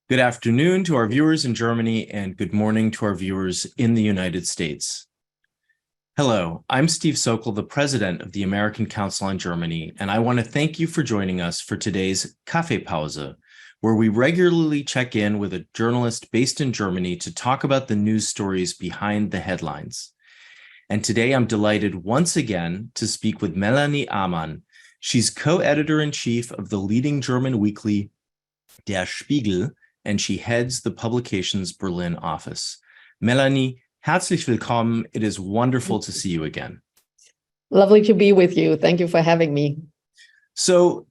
Good afternoon to our viewers in Germany and good morning to our viewers in the United States. Hello, I'm Steve Sokol, the president of the American Council on Germany, and I want to thank you for joining us for today's Kaffeepause, where we regularly check in with a journalist based in Germany to talk about the news stories behind the headlines. And today I'm delighted once again to speak with Melanie Amann. She's co-editor-in-chief of the leading German weekly Der Spiegel, and she heads the publication's Berlin office. Melanie, herzlich willkommen. It is wonderful to see you again. Lovely to be with you. Thank you for having me. So,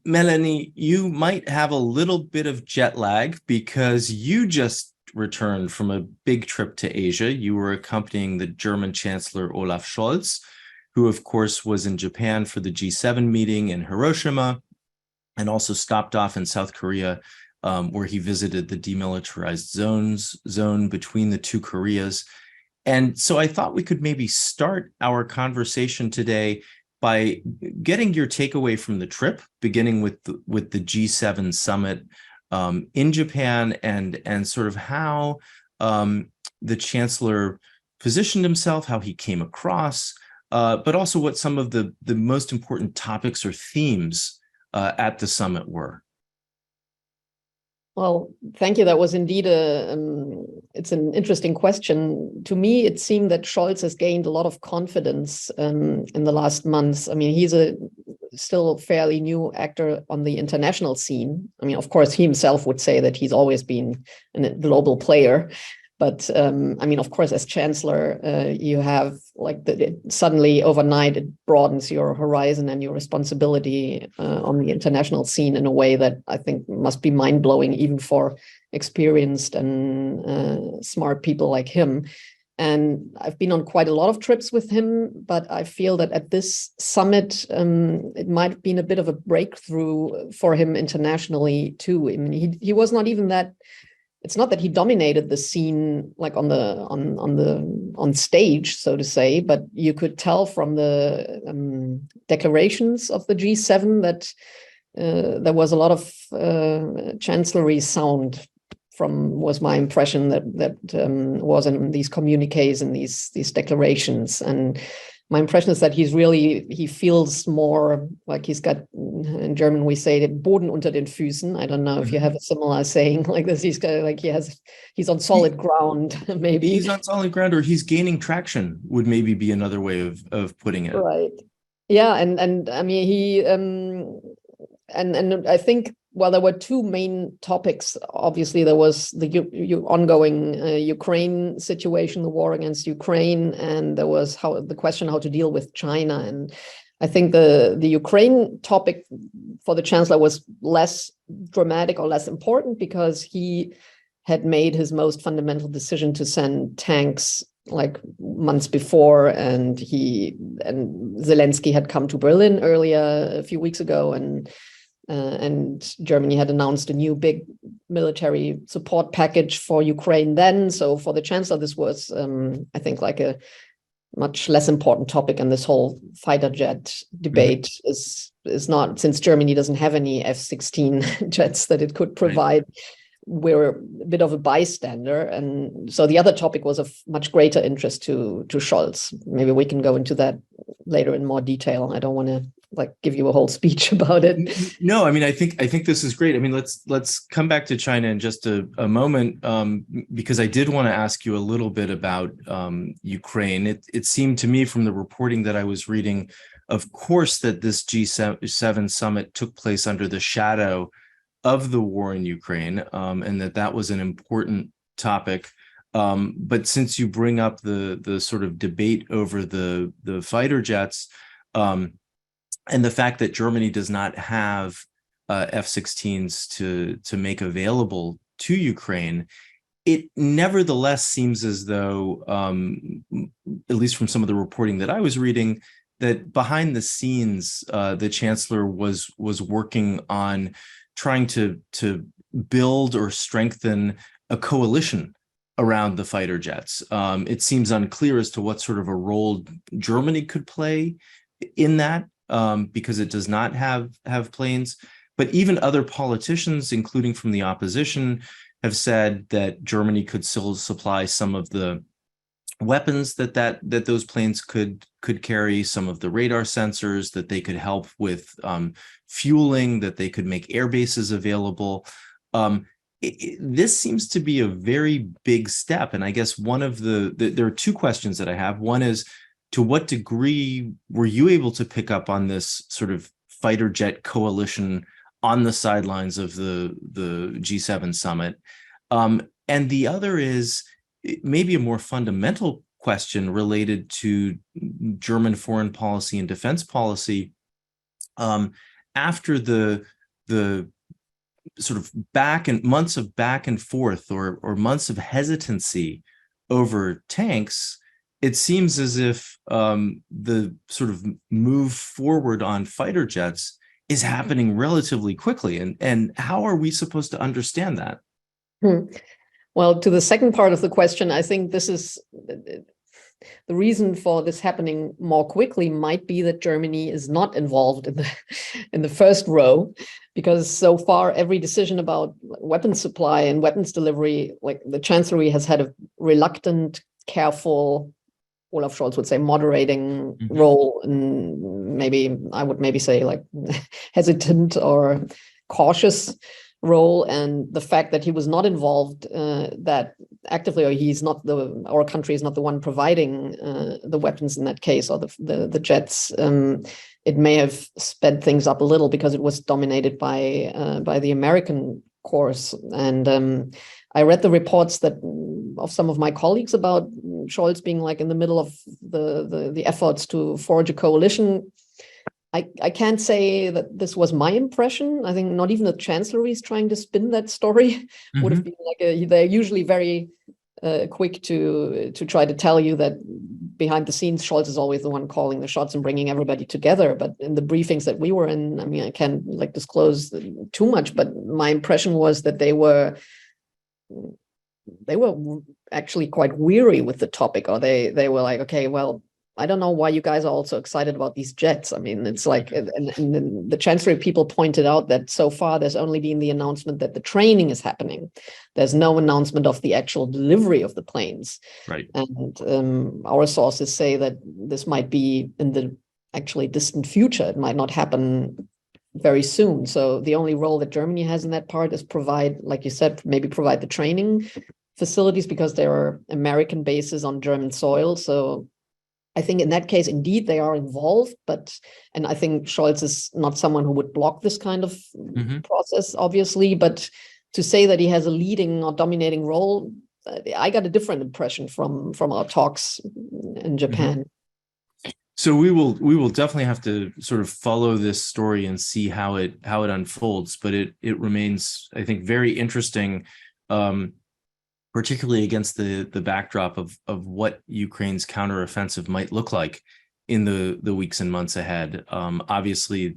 Melanie, you might have a little bit of jet lag because you just returned from a big trip to Asia. You were accompanying the German Chancellor Olaf Scholz, who of course was in Japan for the G7 meeting in Hiroshima, and also stopped off in South Korea, where he visited the demilitarized zone between the two Koreas. And so I thought we could maybe start our conversation today by getting your takeaway from the trip, beginning with the G7 summit in Japan, and sort of how the Chancellor positioned himself, how he came across, but also what some of the most important topics or themes at the summit were. Well, thank you. That was indeed it's an interesting question. To me, it seemed that Scholz has gained a lot of confidence in the last months. I mean, he's still a fairly new actor on the international scene. I mean, of course, he himself would say that he's always been a global player. But I mean, of course, as chancellor, you have suddenly overnight it broadens your horizon and your responsibility on the international scene in a way that I think must be mind blowing, even for experienced and smart people like him. And I've been on quite a lot of trips with him, but I feel that at this summit, it might have been a bit of a breakthrough for him internationally too. I mean, he was not even that. It's not that he dominated the scene like on stage, so to say, but you could tell from the declarations of the G7 that there was a lot of chancellery sound. Was my impression that was in these communiques and these declarations. And my impression is that he feels more like he's got, in German we say, den Boden unter den Füßen. I don't know if you have a similar saying like this. He's got, like he's on solid ground, maybe. He's on solid ground, or he's gaining traction would maybe be another way of putting it. Right. Yeah, and I mean he and I think, well, there were two main topics. Obviously, there was the ongoing Ukraine situation, the war against Ukraine, and there was the question how to deal with China. And I think the Ukraine topic for the chancellor was less dramatic or less important because he had made his most fundamental decision to send tanks like months before, and Zelensky had come to Berlin earlier a few weeks ago, and Germany had announced a new big military support package for Ukraine then. So for the chancellor, this was, I think, like a much less important topic. And this whole fighter jet debate is not, since Germany doesn't have any F-16 jets that it could provide. Right. We're a bit of a bystander. And so the other topic was of much greater interest to Scholz. Maybe we can go into that later in more detail. I don't want to give you a whole speech about it. No, I mean, I think this is great. I mean, let's come back to China in just a moment, because I did want to ask you a little bit about Ukraine. It seemed to me from the reporting that I was reading, of course, that this G7 summit took place under the shadow of the war in Ukraine, and that was an important topic. But since you bring up the sort of debate over the fighter jets, and the fact that Germany does not have F-16s to make available to Ukraine, it nevertheless seems as though, at least from some of the reporting that I was reading, that behind the scenes, the chancellor was working on trying to build or strengthen a coalition around the fighter jets. It seems unclear as to what sort of a role Germany could play in that, because it does not have planes. but even other politicians, including from the opposition, have said that Germany could still supply some of the weapons that those planes could carry, some of the radar sensors, that they could help with fueling, that they could make air bases available. This seems to be a very big step. And I guess one of there are two questions that I have. One is, to what degree were you able to pick up on this sort of fighter jet coalition on the sidelines of the G7 summit? And the other is maybe a more fundamental question related to German foreign policy and defense policy. After the sort of months of back and forth, or months of hesitancy over tanks, it seems as if the sort of move forward on fighter jets is happening relatively quickly. And how are we supposed to understand that? Well, to the second part of the question, I think this is the reason for this happening more quickly might be that Germany is not involved in the first row, because so far every decision about weapons supply and weapons delivery, like the Chancellery has had a reluctant, careful, Olaf Scholz would say moderating role, and I would say like hesitant or cautious role. And the fact that he was not involved that actively, or our country is not the one providing the weapons in that case, or the jets, it may have sped things up a little, because it was dominated by the American course. And I read the reports of some of my colleagues about Scholz being like in the middle of the efforts to forge a coalition. I can't say that this was my impression. I think not even the Chancellery is trying to spin that story. Would have been like they're usually very quick to try to tell you that behind the scenes, Scholz is always the one calling the shots and bringing everybody together. But in the briefings that we were in, I mean, I can't like disclose too much, but my impression was that they were actually quite weary with the topic, or they were like, okay, well, I don't know why you guys are also excited about these jets. I mean, it's like, and the Chancellery people pointed out that so far there's only been the announcement that the training is happening. There's no announcement of the actual delivery of the planes. Right. And our sources say that this might be in the actually distant future. It might not happen very soon. So the only role that Germany has in that part is provide, like you said, maybe provide the training facilities, because there are American bases on German soil. So I think in that case, indeed, they are involved, and I think Scholz is not someone who would block this kind of process, obviously, but to say that he has a leading or dominating role, I got a different impression from our talks in Japan. So we will definitely have to sort of follow this story and see how it unfolds, but it remains, I think, very interesting, particularly against the backdrop of what Ukraine's counteroffensive might look like in the weeks and months ahead. Obviously,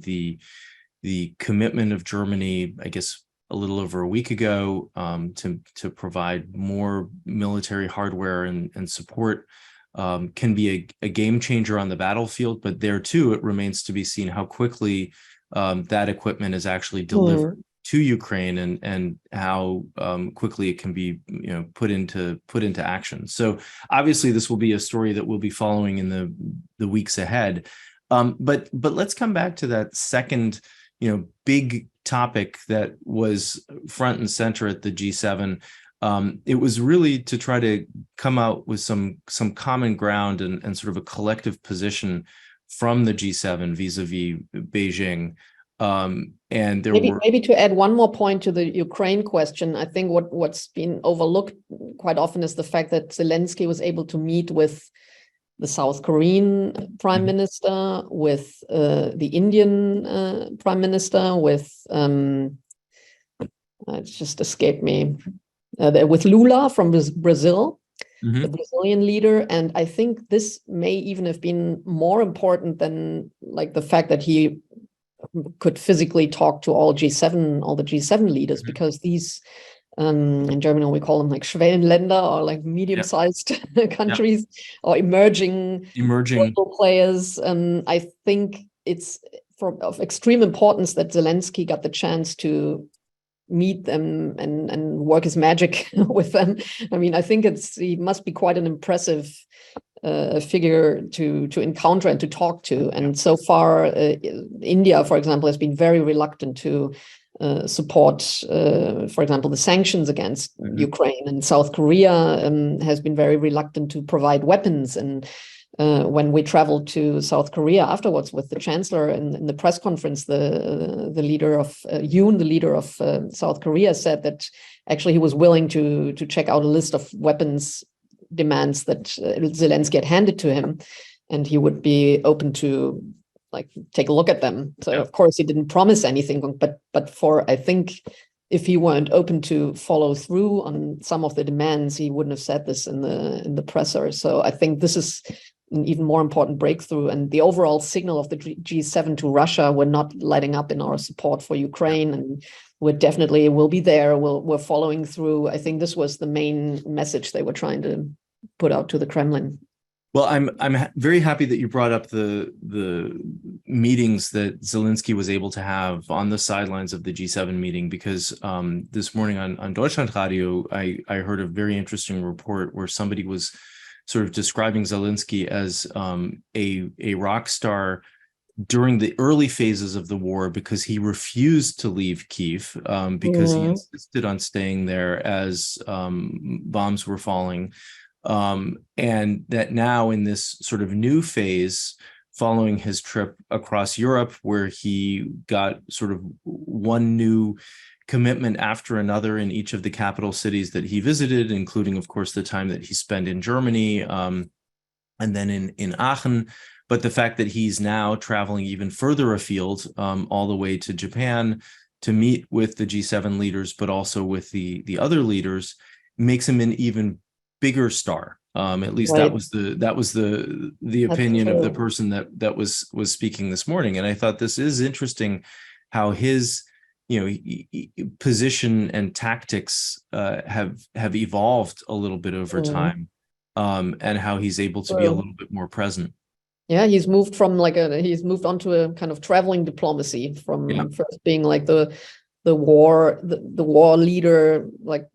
the commitment of Germany, I guess, a little over a week ago, to provide more military hardware and support can be a game changer on the battlefield. But there too, it remains to be seen how quickly that equipment is actually delivered to Ukraine, and how quickly it can be put into action. So obviously this will be a story that we'll be following in the weeks ahead. But let's come back to that second big topic that was front and center at the G7. It was really to try to come out with some common ground and sort of a collective position from the G7 vis-a-vis Beijing. And there maybe to add one more point to the Ukraine question, I think what's been overlooked quite often is the fact that Zelensky was able to meet with the South Korean prime minister, with the Indian prime minister, with it's just escaped me, with Lula from Brazil, the Brazilian leader. And I think this may even have been more important than like the fact that he could physically talk to all the G7 leaders, because these in Germany we call them like Schwellenländer, or like medium-sized countries, or emerging global players. I think it's of extreme importance that Zelensky got the chance to meet them and work his magic with them. I mean, I think he must be quite an impressive figure to encounter and to talk to. And so far, India, for example, has been very reluctant to support, for example, the sanctions against Ukraine, and South Korea has been very reluctant to provide weapons. And when we traveled to South Korea afterwards with the chancellor in the press conference, the leader of Yoon, the leader of South Korea, said that actually he was willing to check out a list of weapons demands that Zelensky had handed to him, and he would be open to take a look at them. So of course he didn't promise anything, but for, I think, if he weren't open to follow through on some of the demands, he wouldn't have said this in the presser. So I think this is an even more important breakthrough, and the overall signal of the G7 to Russia. We're not letting up in our support for Ukraine, and we're definitely will be there. We're following through. I think this was the main message they were trying to put out to the Kremlin. Well, I'm very happy that you brought up the meetings that Zelensky was able to have on the sidelines of the G7 meeting, because this morning on Deutschlandradio, I heard a very interesting report where somebody was sort of describing Zelensky as a rock star during the early phases of the war, because he refused to leave Kyiv, because he insisted on staying there as bombs were falling. And that now in this sort of new phase, following his trip across Europe, where he got sort of one new commitment after another in each of the capital cities that he visited, including, of course, the time that he spent in Germany, and then in Aachen. But the fact that he's now traveling even further afield, all the way to Japan to meet with the G7 leaders, but also with the other leaders, makes him an even bigger star. At least that was the opinion of the person that was speaking this morning. And I thought this is interesting, how his position and tactics have evolved a little bit over time, and how he's able to be a little bit more present. Yeah, he's moved from he's moved on to a kind of traveling diplomacy, from first being like the war leader, like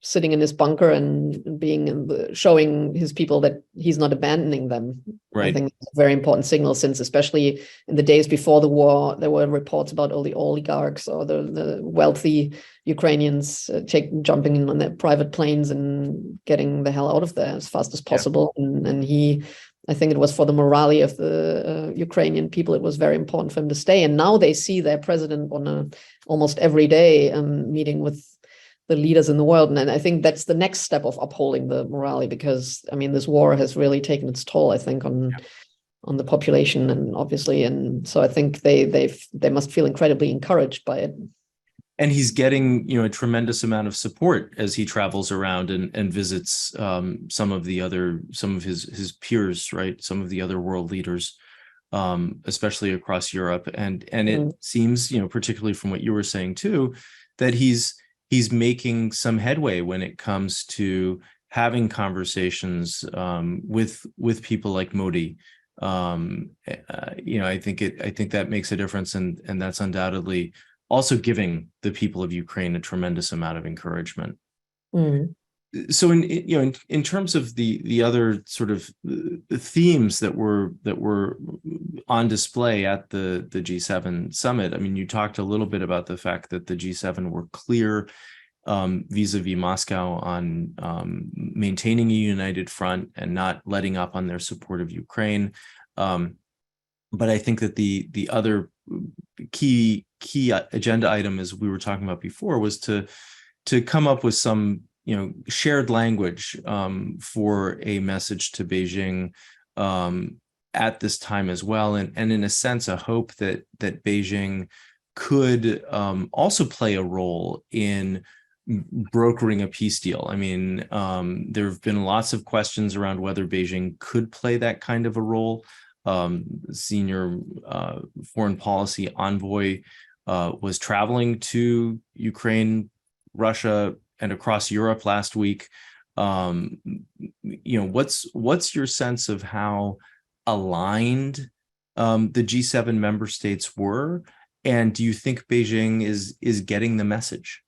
sitting in his bunker and being showing his people that he's not abandoning them. Right. I think it's a very important signal, since especially in the days before the war, there were reports about all the oligarchs or the wealthy Ukrainians jumping in on their private planes and getting the hell out of there as fast as possible. Yeah. And he, I think it was for the morale of the Ukrainian people, it was very important for him to stay. And now they see their president on almost every day meeting with the leaders in the world. And I think that's the next step of upholding the morale, because I mean, this war has really taken its toll, I think, on the population, and obviously, and so I think they must feel incredibly encouraged by it. And he's getting a tremendous amount of support as he travels around and visits some of his peers, right? Some of the other world leaders, especially across Europe. And it seems, particularly from what you were saying too, that he's making some headway when it comes to having conversations with people like Modi. I think that makes a difference, and that's undoubtedly also giving the people of Ukraine a tremendous amount of encouragement. So in terms of the other sort of themes that were on display at the G7 summit, I mean, you talked a little bit about the fact that the G7 were clear vis-a-vis Moscow on maintaining a united front and not letting up on their support of Ukraine. But I think that the other key agenda item, as we were talking about before, was to come up with some shared language for a message to Beijing at this time as well, and in a sense a hope that Beijing could also play a role in brokering a peace deal. I mean, there have been lots of questions around whether Beijing could play that kind of a role. Senior foreign policy envoy was traveling to Ukraine, Russia, and across Europe last week. What's your sense of how aligned the G7 member states were? And do you think Beijing is getting the message?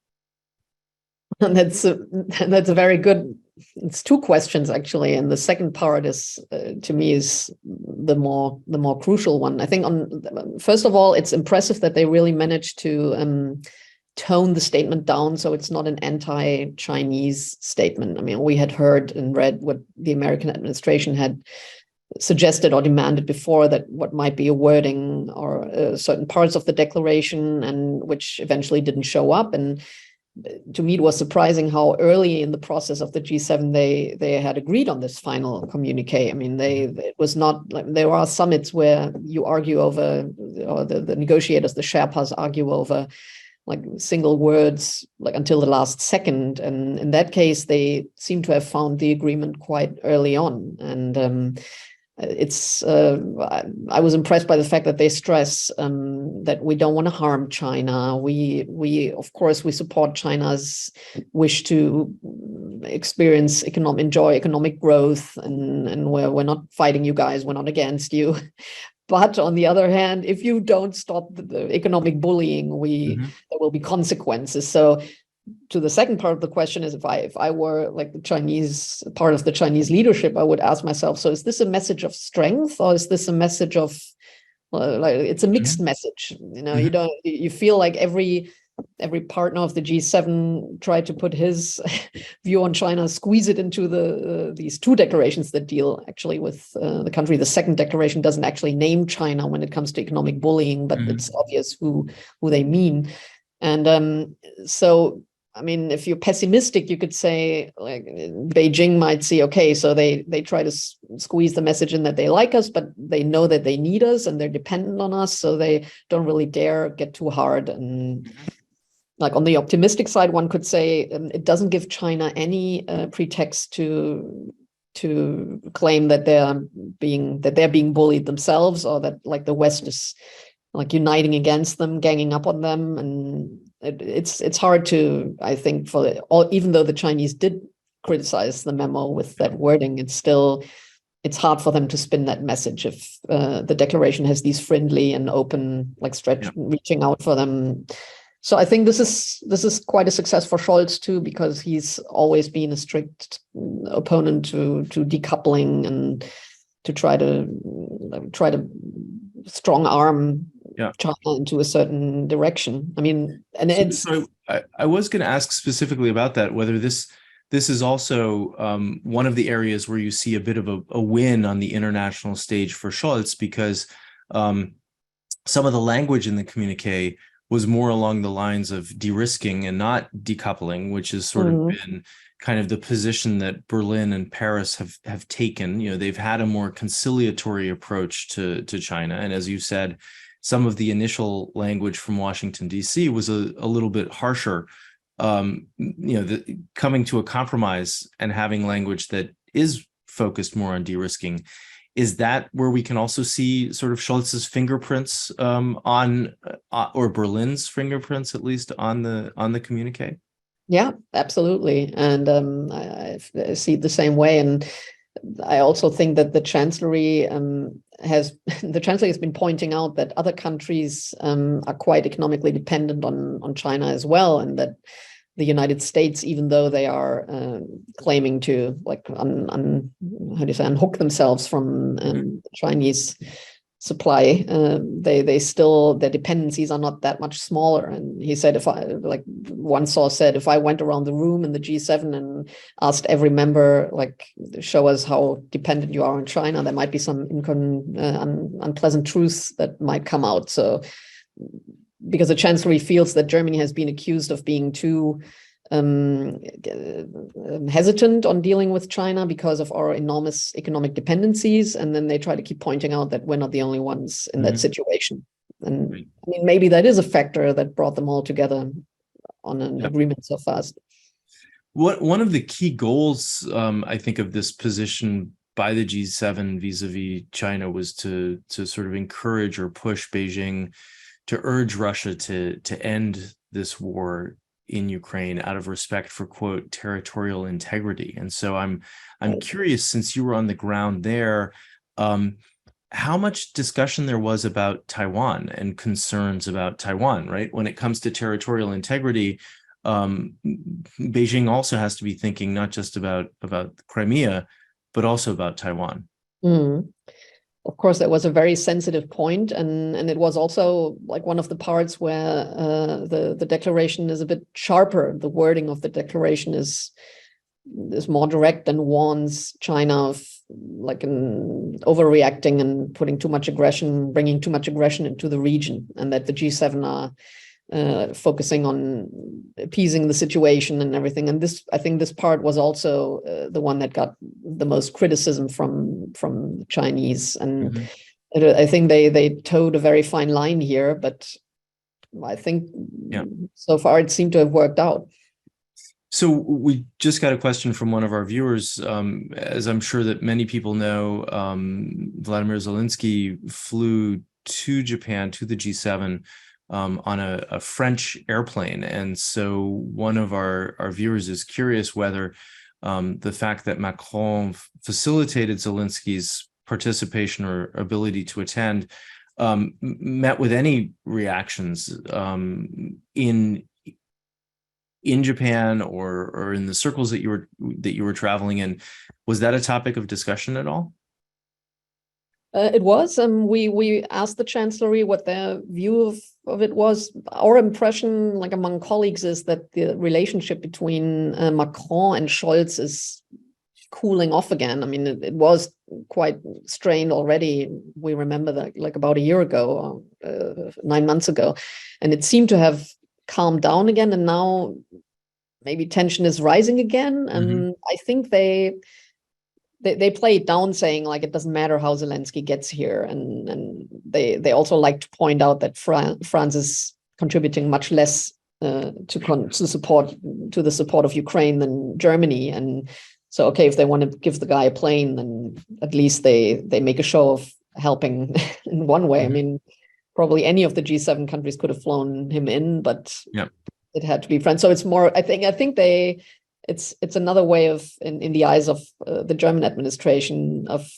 And that's a very good. It's two questions actually, and the second part is to me is the more crucial one. I think on first of all, it's impressive that they really managed to tone the statement down so it's not an anti-Chinese statement. I mean, we had heard and read what the American administration had suggested or demanded before, that what might be a wording or certain parts of the declaration, and which eventually didn't show up. And to me, it was surprising how early in the process of the G7 they had agreed on this final communique. I mean, it was not like there are summits where you argue over, or the negotiators, the Sherpas, argue over like single words, like until the last second. And in that case, they seem to have found the agreement quite early on. And I was impressed by the fact that they stress that we don't want to harm China. We of course we support China's wish to enjoy economic growth, and we're not fighting you guys. We're not against you. But on the other hand, if you don't stop the economic bullying, there will be consequences. So to the second part of the question is, if I were like the Chinese part of the Chinese leadership, I would ask myself, so is this a message of strength, or is this a message of like it's a mixed message? You feel like every partner of the G7 tried to put his view on China, squeeze it into these two declarations that deal actually with the country. The second declaration doesn't actually name China when it comes to economic bullying, but it's obvious who they mean. And so, I mean, if you're pessimistic, you could say like Beijing might see, okay, so they try to squeeze the message in that they like us, but they know that they need us and they're dependent on us, so they don't really dare get too hard. And like on the optimistic side, one could say it doesn't give China any pretext to claim that they're being bullied themselves, or that like the West is like uniting against them, ganging up on them. And it's hard to, I think, even though the Chinese did criticize the memo with that wording, it's hard for them to spin that message if the declaration has these friendly and open, like reaching out for them. So I think this is quite a success for Scholz too, because he's always been a strict opponent to decoupling and to try to strong arm China into a certain direction. I mean, and so I was going to ask specifically about that, whether this is also one of the areas where you see a bit of a win on the international stage for Scholz, because some of the language in the communique was more along the lines of de-risking and not decoupling, which has sort of been kind of the position that Berlin and Paris have taken. They've had a more conciliatory approach to China. And as you said, some of the initial language from Washington, D.C. was a little bit harsher. Coming to a compromise and having language that is focused more on de-risking. Is that where we can also see sort of Scholz's fingerprints or Berlin's fingerprints, at least on the communique? Yeah, absolutely. And I see it the same way. And I also think that the Chancellery has been pointing out that other countries are quite economically dependent on China as well, and that the United States, even though they are claiming to unhook themselves from Chinese supply, their dependencies are not that much smaller. And he said, one source said, if I went around the room in the G7 and asked every member, show us how dependent you are on China, there might be some unpleasant truths that might come out. So, because the Chancellery feels that Germany has been accused of being too hesitant on dealing with China because of our enormous economic dependencies, and then they try to keep pointing out that we're not the only ones in that situation. And I mean, maybe that is a factor that brought them all together on an agreement so fast. One of the key goals, I think, of this position by the G7 vis-a-vis China was to sort of encourage or push Beijing to urge Russia to end this war in Ukraine out of respect for, quote, territorial integrity. And so I'm curious, since you were on the ground there, how much discussion there was about Taiwan and concerns about Taiwan, right? When it comes to territorial integrity, Beijing also has to be thinking not just about Crimea, but also about Taiwan. Mm. Of course, that was a very sensitive point, and it was also like one of the parts where the declaration is a bit sharper. The wording of the declaration is more direct and warns China of like an overreacting and putting too much aggression, bringing too much aggression into the region, and that the G7 are focusing on appeasing the situation and everything. And this, I think, this part was also the one that got the most criticism from the Chinese. And I think they towed a very fine line here, but I think so far it seemed to have worked out. So we just got a question from one of our viewers. As I'm sure that many people know, Vladimir Zelensky flew to Japan, to the G7, on a French airplane. And so one of our viewers is curious whether the fact that Macron facilitated Zelensky's participation or ability to attend met with any reactions in Japan or in the circles that you were traveling in. Was that a topic of discussion at all? It was. We asked the chancellery what their view of it was. Our impression, like among colleagues, is that the relationship between Macron and Scholz is cooling off again. I mean, it was quite strained already. We remember that like about a year ago, 9 months ago, and it seemed to have calmed down again. And now maybe tension is rising again. And I think they play it down, saying like it doesn't matter how Zelensky gets here, and they also like to point out that France is contributing much less to the support of Ukraine than Germany. And so, okay, if they want to give the guy a plane, then at least they make a show of helping in one way. I mean, probably any of the G7 countries could have flown him in, but it had to be France. So it's more. I think it's another way of, in the eyes of the German administration, of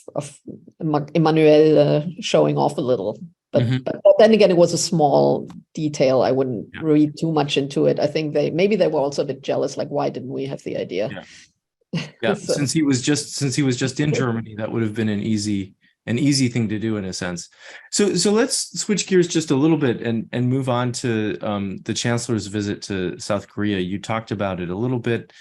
Emmanuel showing off a little. But then again, it was a small detail. I wouldn't read too much into it. I think maybe they were also a bit jealous. Like, why didn't we have the idea? So. Since he was just in Germany, that would have been an easy thing to do in a sense. So let's switch gears just a little bit and move on to the Chancellor's visit to South Korea. You talked about it a little bit.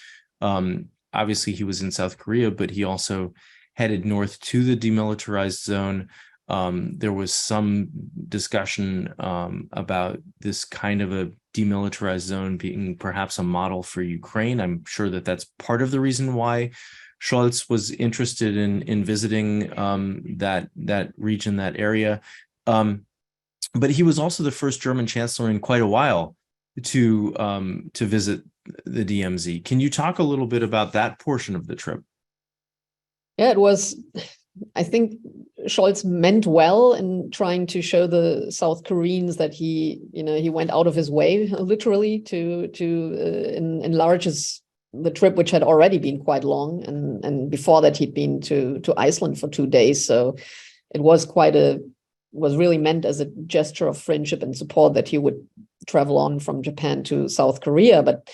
Obviously, he was in South Korea, but he also headed north to the demilitarized zone. There was some discussion about this kind of a demilitarized zone being perhaps a model for Ukraine. I'm sure that that's part of the reason why Scholz was interested in visiting that region, that area. But he was also the first German chancellor in quite a while to visit the DMZ. Can you talk a little bit about that portion of the trip? Yeah, it was. I think Scholz meant well in trying to show the South Koreans that he went out of his way, literally, to enlarge the trip, which had already been quite long, and before that he'd been to Iceland for 2 days. So it was was really meant as a gesture of friendship and support that he would travel on from Japan to South Korea. But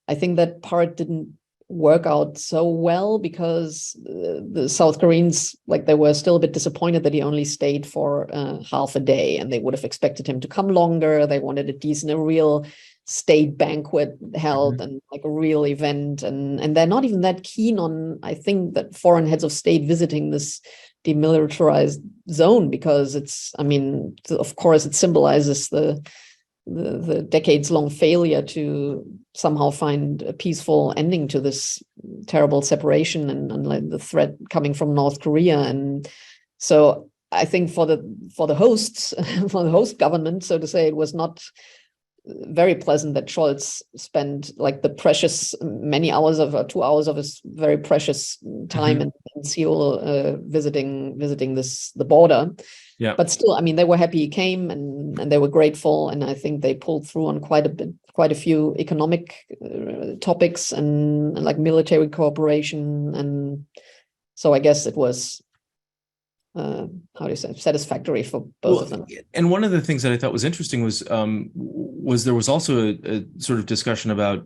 I think that part didn't work out so well, because the South Koreans, like, they were still a bit disappointed that he only stayed for half a day, and they would have expected him to come longer. They wanted a real state banquet held and like a real event, and they're not even that keen on, I think, that foreign heads of state visiting this demilitarized zone, because of course it symbolizes the decades-long failure to somehow find a peaceful ending to this terrible separation and like the threat coming from North Korea. And so I think for the hosts, for the host government, so to say, it was not very pleasant that Scholz spent like the precious many hours of 2 hours of his very precious time in Seoul visiting the border. Yeah. But still, they were happy he came, and they were grateful, and I think they pulled through on quite a few economic topics and like military cooperation, and so I guess it was how do you say, satisfactory for both of them. And one of the things that I thought was interesting was there was also a sort of discussion about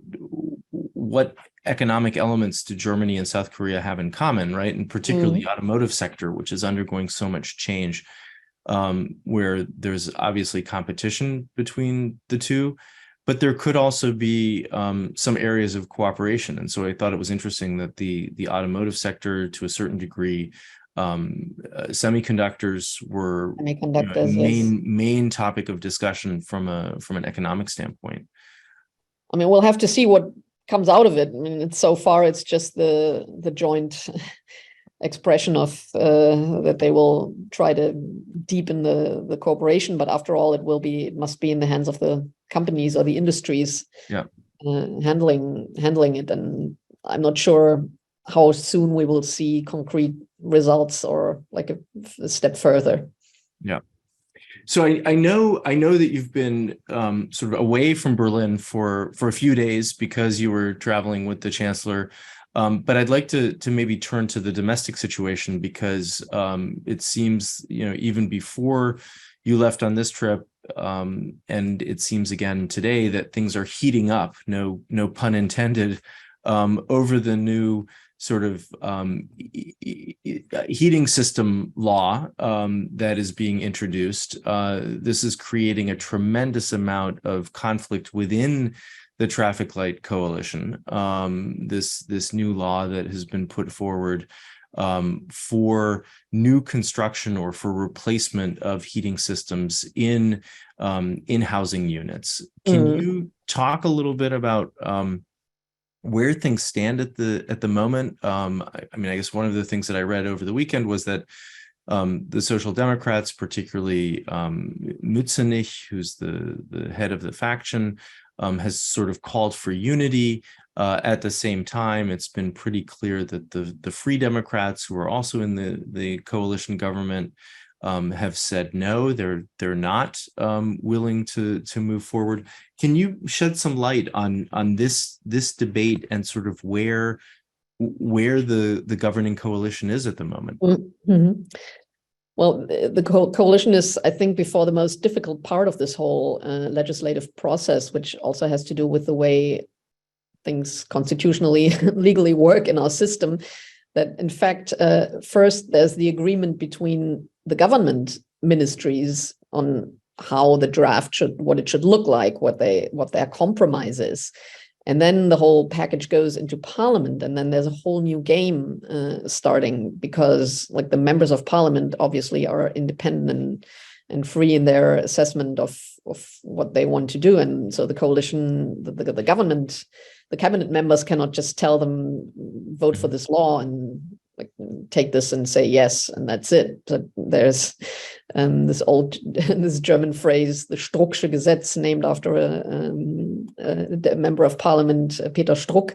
what economic elements do Germany and South Korea have in common, right? And particularly the automotive sector, which is undergoing so much change, where there's obviously competition between the two, but there could also be some areas of cooperation. And so I thought it was interesting that the automotive sector, to a certain degree, semiconductors were main topic of discussion from an economic standpoint. I mean, we'll have to see what comes out of it. I mean, so far it's just the joint expression of that they will try to deepen the cooperation, but after all, it must be in the hands of the companies or the industries handling it. And I'm not sure how soon we will see concrete results or like a step further. Yeah. So I know that you've been sort of away from Berlin for a few days because you were traveling with the chancellor. But I'd like to maybe turn to the domestic situation, because it seems, even before you left on this trip, and it seems again today, that things are heating up, no pun intended, over the new sort of heating system law that is being introduced. This is creating a tremendous amount of conflict within the traffic light coalition. This new law that has been put forward for new construction or for replacement of heating systems in housing units. Can you talk a little bit about where things stand at the moment? I mean, I guess one of the things that I read over the weekend was that the Social Democrats, particularly Mützenich, who's the head of the faction, has sort of called for unity. At the same time, it's been pretty clear that the Free Democrats, who are also in the coalition government, have said no, they're not willing to move forward. Can you shed some light on this debate and sort of where the governing coalition is at the moment? Mm-hmm. Well, the coalition is, I think, before the most difficult part of this whole legislative process, which also has to do with the way things constitutionally, legally work in our system. That, in fact, first there's the agreement between the government ministries on how the draft what it should look like, what their compromise is. And then the whole package goes into parliament, and then there's a whole new game starting, because like the members of parliament obviously are independent and free in their assessment of what they want to do. And so the coalition, the government, the cabinet members cannot just tell them, vote for this law and like take this and say yes, and that's it. But there's this German phrase, the Strucksche Gesetz, named after a member of parliament, Peter Struck,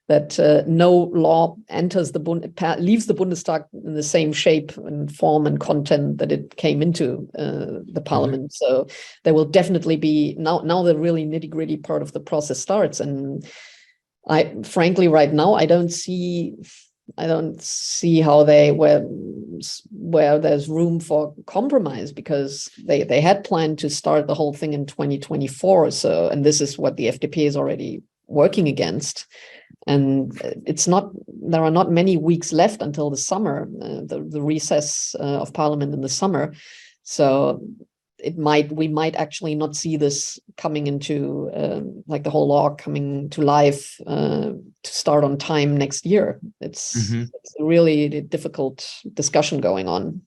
that no law enters leaves the Bundestag in the same shape and form and content that it came into the parliament. So there will definitely be now the really nitty-gritty part of the process starts. And I frankly right now I don't see how where there's room for compromise, because they had planned to start the whole thing in 2024 or so, and this is what the FDP is already working against. And there are not many weeks left until the summer, the recess of parliament in the summer. So we might actually not see this coming into like the whole law coming to life to start on time next year. It's a really difficult discussion going on.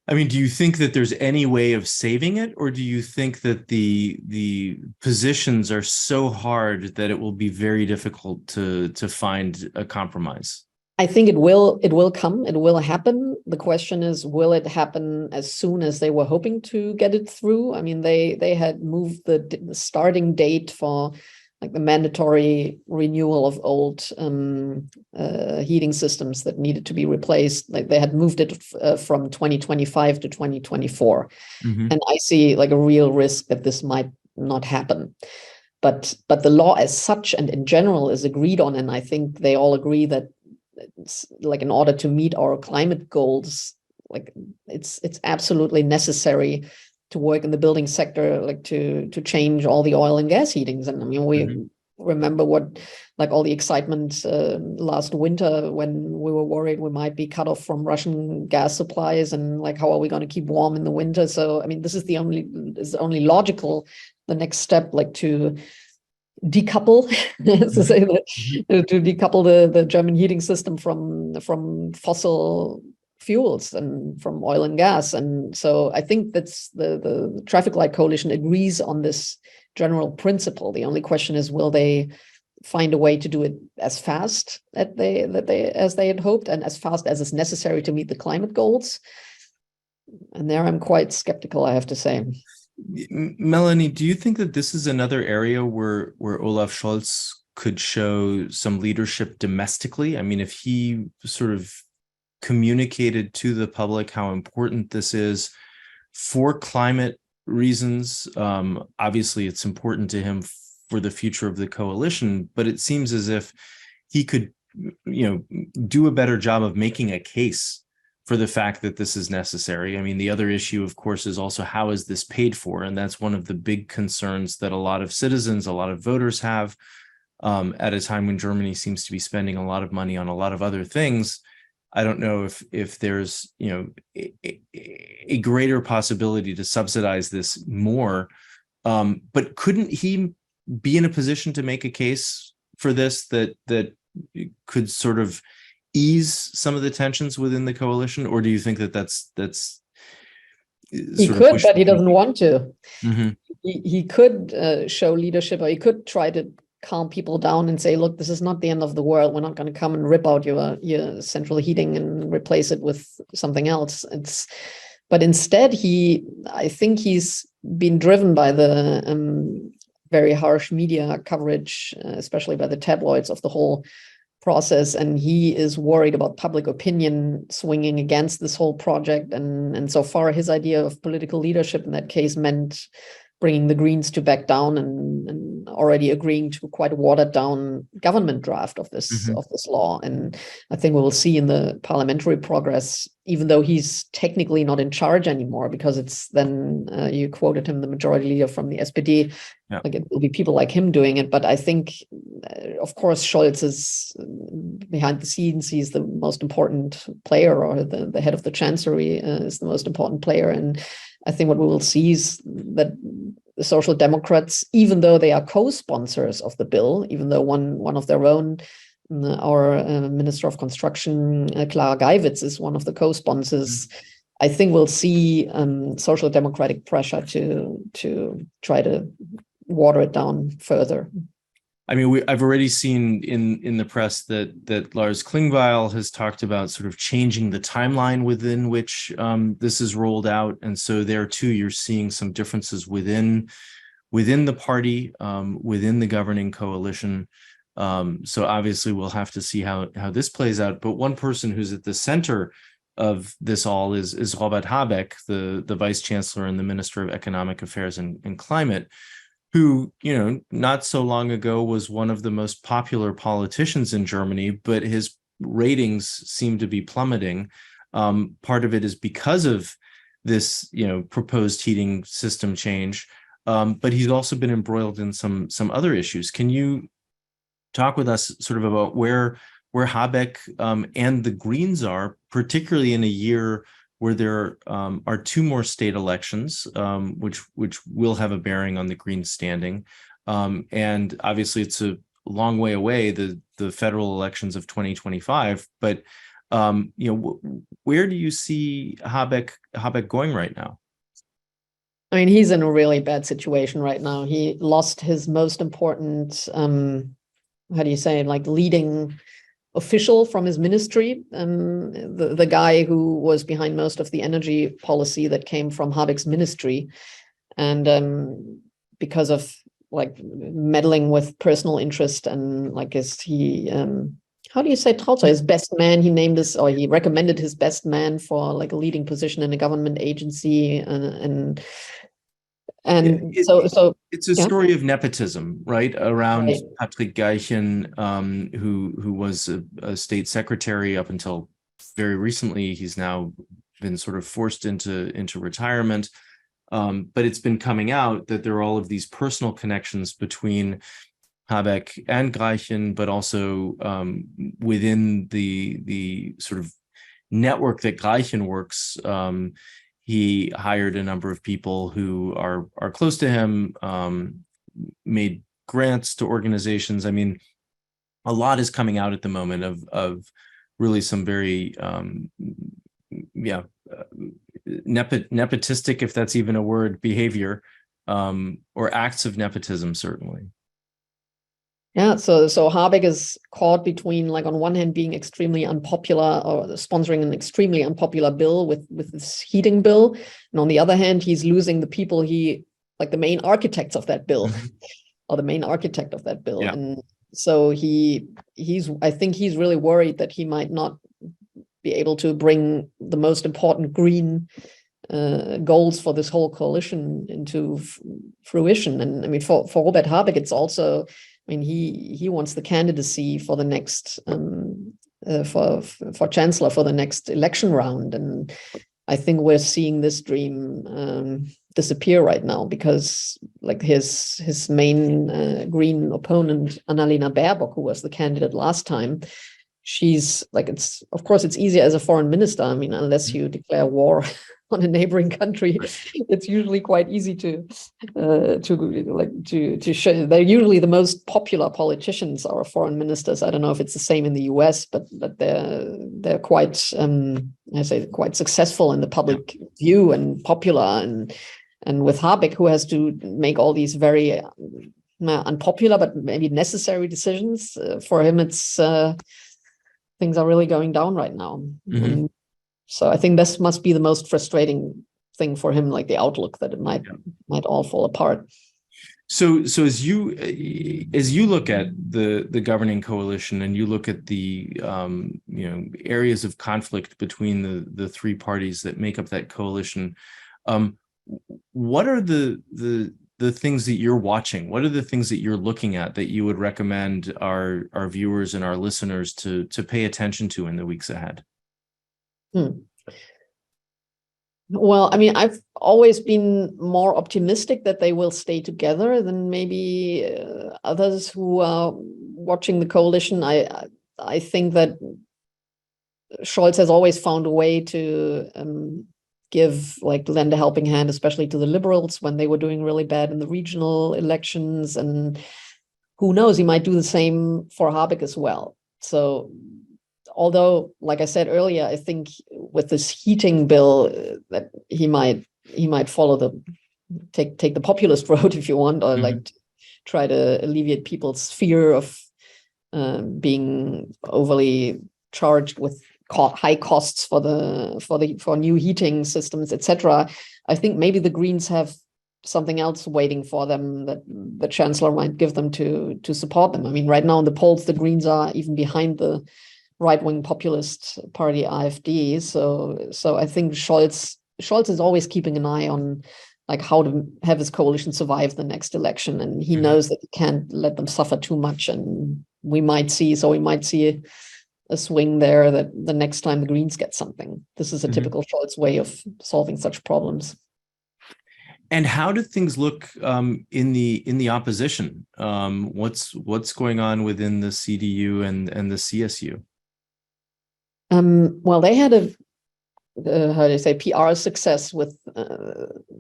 I mean, do you think that there's any way of saving it, or do you think that the positions are so hard that it will be very difficult to find a compromise? I think it will come, it will happen. The question is, will it happen as soon as they were hoping to get it through? I mean, they had moved the starting date for like the mandatory renewal of old heating systems that needed to be replaced. Like they had moved it from 2025 to 2024. And I see like a real risk that this might not happen. But the law as such and in general is agreed on. And I think they all agree that it's like in order to meet our climate goals, like it's absolutely necessary to work in the building sector, like to change all the oil and gas heatings. And I mean, we remember what, like all the excitement last winter when we were worried we might be cut off from Russian gas supplies, and like, how are we going to keep warm in the winter? So, I mean, this is only logical, the next step, like to decouple, to say that, to decouple the German heating system from fossil fuels and from oil and gas. And so I think that's the Traffic Light Coalition agrees on this general principle. The only question is, will they find a way to do it as fast as they had hoped, and as fast as is necessary to meet the climate goals? And there I'm quite skeptical, I have to say. Melanie, do you think that this is another area where Olaf Scholz could show some leadership domestically? I mean, if he sort of communicated to the public how important this is for climate reasons, obviously it's important to him for the future of the coalition, but it seems as if he could, do a better job of making a case for the fact that this is necessary. I mean, the other issue, of course, is also how is this paid for? And that's one of the big concerns that a lot of citizens, a lot of voters have, at a time when Germany seems to be spending a lot of money on a lot of other things. I don't know if there's, a greater possibility to subsidize this more, but couldn't he be in a position to make a case for this that could sort of ease some of the tensions within the coalition? Or do you think that that's he could, but he doesn't want to? He could show leadership, or he could try to calm people down and say, look, this is not the end of the world. We're not going to come and rip out your central heating and replace it with something else. But instead, I think he's been driven by the very harsh media coverage, especially by the tabloids, of the whole process, and he is worried about public opinion swinging against this whole project. And so far, his idea of political leadership in that case meant bringing the Greens to back down and already agreeing to quite a watered down government draft of this law. And I think we will see in the parliamentary progress, even though he's technically not in charge anymore, because it's then, you quoted him, the majority leader from the SPD, like it will be people like him doing it. But I think, of course, Scholz is behind the scenes. He's the most important player, or the head of the chancellery is the most important player. And I think what we will see is that the Social Democrats, even though they are co-sponsors of the bill, even though one of their own, our Minister of Construction, Clara Geiwitz, is one of the co-sponsors, I think we'll see Social Democratic pressure to try to water it down further. I mean, I've already seen in the press that Lars Klingbeil has talked about sort of changing the timeline within which this is rolled out, and so there too you're seeing some differences within the party, within the governing coalition. So obviously we'll have to see how this plays out. But one person who's at the center of this all is Robert Habeck, the Vice Chancellor and the Minister of Economic Affairs and Climate, who, not so long ago was one of the most popular politicians in Germany, but his ratings seem to be plummeting. Part of it is because of this, proposed heating system change, but he's also been embroiled in some other issues. Can you talk with us sort of about where Habeck and the Greens are, particularly in a year where there are two more state elections, which will have a bearing on the Greens' standing, and obviously it's a long way away, the federal elections of 2025. But where do you see Habeck going right now? I mean, he's in a really bad situation right now. He lost his most important, how do you say, like leading official from his ministry, the guy who was behind most of the energy policy that came from Habeck's ministry. And because of like meddling with personal interest and like how do you say, Trautmann, his best man, he named this, or he recommended his best man for like a leading position in a government agency. And so it's a story of nepotism, right? Around Patrick Geichen, who was a state secretary up until very recently. He's now been sort of forced into retirement. But it's been coming out that there are all of these personal connections between Habeck and Greichen, but also within the sort of network that Greichen works. He hired a number of people who are close to him, made grants to organizations. I mean, a lot is coming out at the moment of really some very nepotistic, if that's even a word, behavior, or acts of nepotism, certainly. Yeah, so Habeck is caught between, like, on one hand being extremely unpopular or sponsoring an extremely unpopular bill with this heating bill, and on the other hand, he's losing the people like the main architects of that bill, or the main architect of that bill, and so I think he's really worried that he might not be able to bring the most important green goals for this whole coalition into fruition. And I mean, for Robert Habeck, it's also, I mean, he wants the candidacy for the next for chancellor for the next election round, and I think we're seeing this dream disappear right now, because like his main green opponent, Annalena Baerbock, who was the candidate last time, she's like, it's, of course, it's easier as a foreign minister. I mean, unless you declare war on a neighboring country, it's usually quite easy to show. They're usually the most popular politicians, our foreign ministers. I don't know if it's the same in the US, but they're quite I say quite successful in the public view and popular. And with Habeck, who has to make all these very unpopular but maybe necessary decisions, for him, it's things are really going down right now. Mm-hmm. So I think this must be the most frustrating thing for him, like the outlook that it might all fall apart. So as you look at the governing coalition, and you look at the areas of conflict between the three parties that make up that coalition, what are the things that you're watching? What are the things that you're looking at that you would recommend our viewers and our listeners to pay attention to in the weeks ahead? Well, I mean, I've always been more optimistic that they will stay together than maybe others who are watching the coalition. I think that Scholz has always found a way to lend a helping hand, especially to the liberals when they were doing really bad in the regional elections. And who knows, he might do the same for Habeck as well. So although, like I said earlier, I think with this heating bill that he might follow take the populist road, if you want, or like try to alleviate people's fear of being overly charged with high costs for new heating systems, etc. I think maybe the Greens have something else waiting for them that the chancellor might give them to support them. I mean, right now in the polls, the Greens are even behind the right-wing populist party AfD. So I think Scholz is always keeping an eye on like how to have his coalition survive the next election, and he knows that he can't let them suffer too much. And we might see a swing there that the next time the Greens get something. This is a typical Scholz way of solving such problems. And how do things look in the opposition? What's going on within the CDU and the CSU? Well, they had a PR success with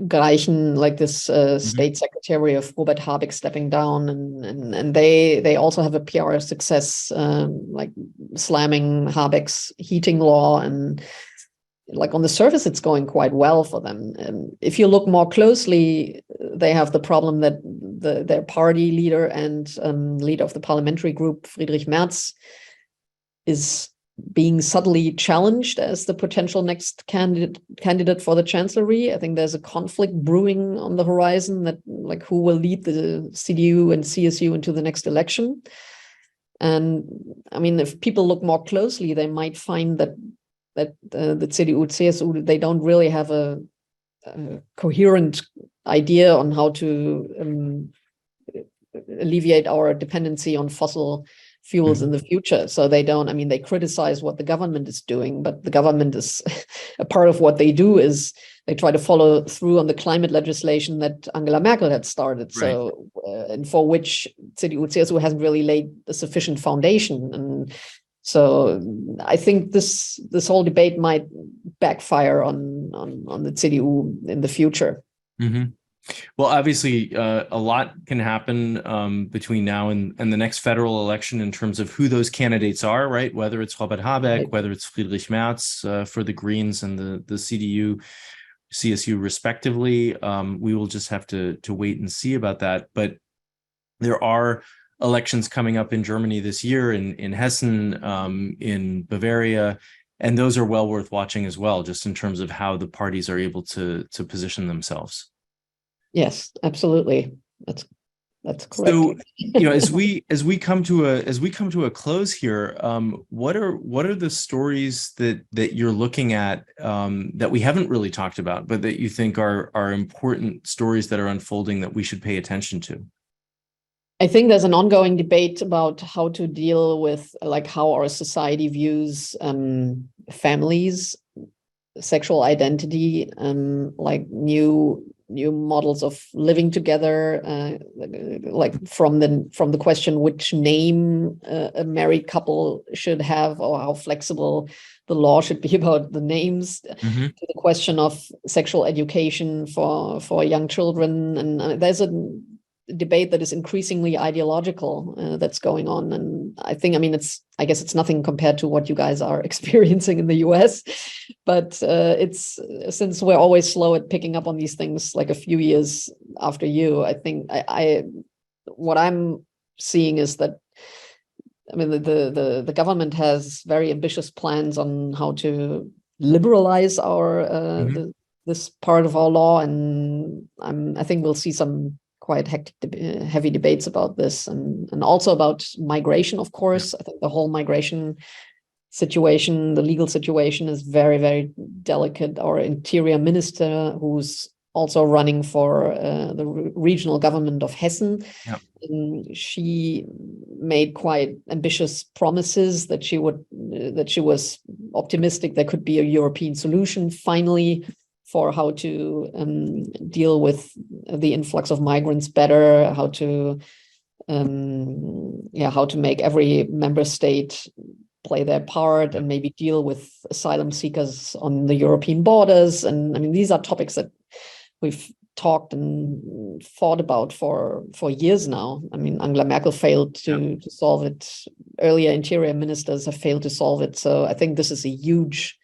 Greichen, like this state secretary of Robert Habeck stepping down, and they also have a PR success, like slamming Habeck's heating law, and like on the surface it's going quite well for them. If you look more closely, they have the problem that their party leader and leader of the parliamentary group, Friedrich Merz, is being subtly challenged as the potential next candidate for the chancellery. I think there's a conflict brewing on the horizon that like who will lead the CDU and CSU into the next election. And I mean, if people look more closely, they might find that the CDU, CSU, they don't really have a coherent idea on how to alleviate our dependency on fossil fuels in the future. So they don't, I mean, they criticize what the government is doing, but the government is a part of what they do is they try to follow through on the climate legislation that Angela Merkel had started. Right. So, and for which CDU-CSU hasn't really laid a sufficient foundation. And so I think this whole debate might backfire on the CDU in the future. Mm-hmm. Well, obviously, a lot can happen between now and the next federal election in terms of who those candidates are, right? Whether it's Robert Habeck, Right. whether it's Friedrich Merz for the Greens and the CDU, CSU respectively. We will just have to wait and see about that. But there are elections coming up in Germany this year, in Hessen, in Bavaria, and those are well worth watching as well, just in terms of how the parties are able to position themselves. Yes, absolutely. That's correct. So, as we come to a close here, what are the stories that you're looking at that we haven't really talked about, but that you think are important stories that are unfolding that we should pay attention to? I think there's an ongoing debate about how to deal with, like, how our society views families, sexual identity, like new models of living together, like from the question which name a married couple should have, or how flexible the law should be about the names, Mm-hmm. to the question of sexual education for young children. And there's a debate that is increasingly ideological that's going on. And I think, I mean, I guess it's nothing compared to what you guys are experiencing in the US, but it's, since we're always slow at picking up on these things, like a few years after you, I think what I'm seeing is that, I mean, the government has very ambitious plans on how to liberalize our this part of our law, and I think we'll see some quite hectic, heavy debates about this, and also about migration, of course. I think the whole migration situation, the legal situation, is very, very delicate. Our interior minister, who's also running for the regional government of Hessen, she made quite ambitious promises that she was optimistic there could be a European solution finally for how to deal with the influx of migrants better, how to make every member state play their part and maybe deal with asylum seekers on the European borders. And I mean, these are topics that we've talked and thought about for years now. I mean, Angela Merkel failed to solve it. Earlier interior ministers have failed to solve it. So I think this is a huge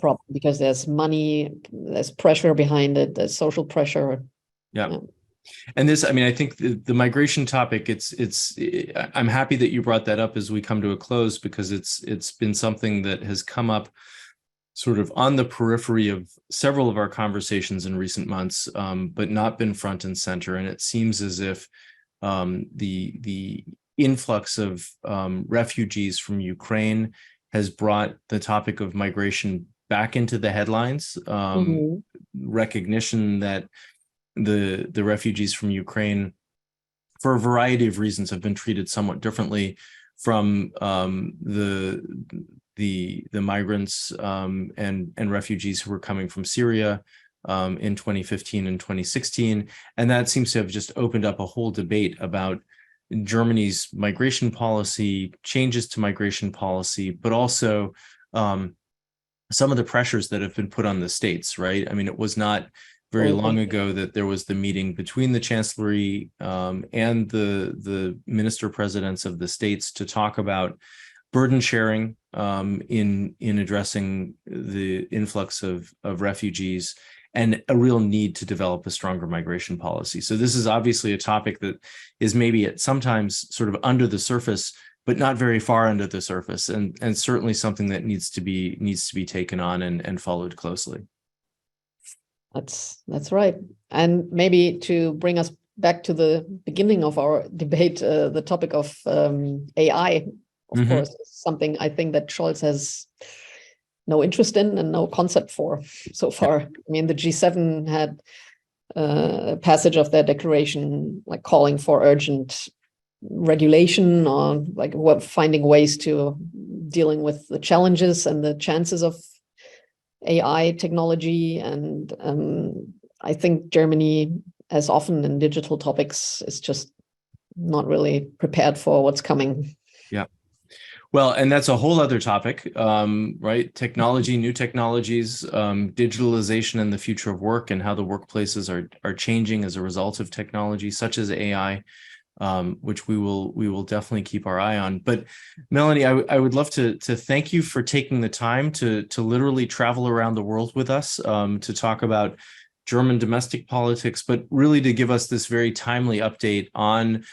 problem, because there's money, there's pressure behind it, there's social pressure. And this, I mean, I think the migration topic, I'm happy that you brought that up as we come to a close, because it's been something that has come up sort of on the periphery of several of our conversations in recent months, but not been front and center. And it seems as if the influx of refugees from Ukraine has brought the topic of migration back into the headlines. Recognition that the refugees from Ukraine, for a variety of reasons, have been treated somewhat differently from the migrants and refugees who were coming from Syria in 2015 and 2016. And that seems to have just opened up a whole debate about Germany's migration policy, changes to migration policy, but also some of the pressures that have been put on the states, right? I mean, it was not very long ago that there was the meeting between the Chancellery and the minister presidents of the states to talk about burden sharing in addressing the influx of refugees, and a real need to develop a stronger migration policy. So this is obviously a topic that is maybe at sometimes sort of under the surface, but not very far under the surface, and certainly something that needs to be taken on and followed closely. That's right. And maybe to bring us back to the beginning of our debate, the topic of AI, of course, is something I think that Scholz has no interest in and no concept for so far. I mean, the G7 had a passage of their declaration like calling for urgent regulation, or like finding ways to dealing with the challenges and the chances of AI technology. And I think Germany, as often in digital topics, is just not really prepared for what's coming. Yeah. Well, and that's a whole other topic, right? Technology, new technologies, digitalization and the future of work, and how the workplaces are changing as a result of technology such as AI, which we will definitely keep our eye on. But Melanie, I would love to thank you for taking the time to literally travel around the world with us, to talk about German domestic politics, but really to give us this very timely update on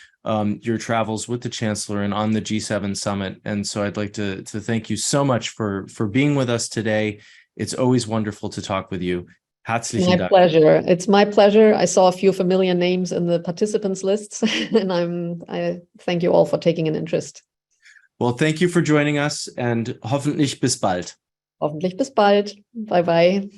your travels with the Chancellor and on the G7 summit. And so I'd like to thank you so much for being with us today. It's always wonderful to talk with you. Herzlichen My Dank. pleasure. It's my pleasure. I saw a few familiar names in the participants lists, and I thank you all for taking an interest. Well, thank you for joining us, and hoffentlich bis bald. Hoffentlich bis bald. Bye bye.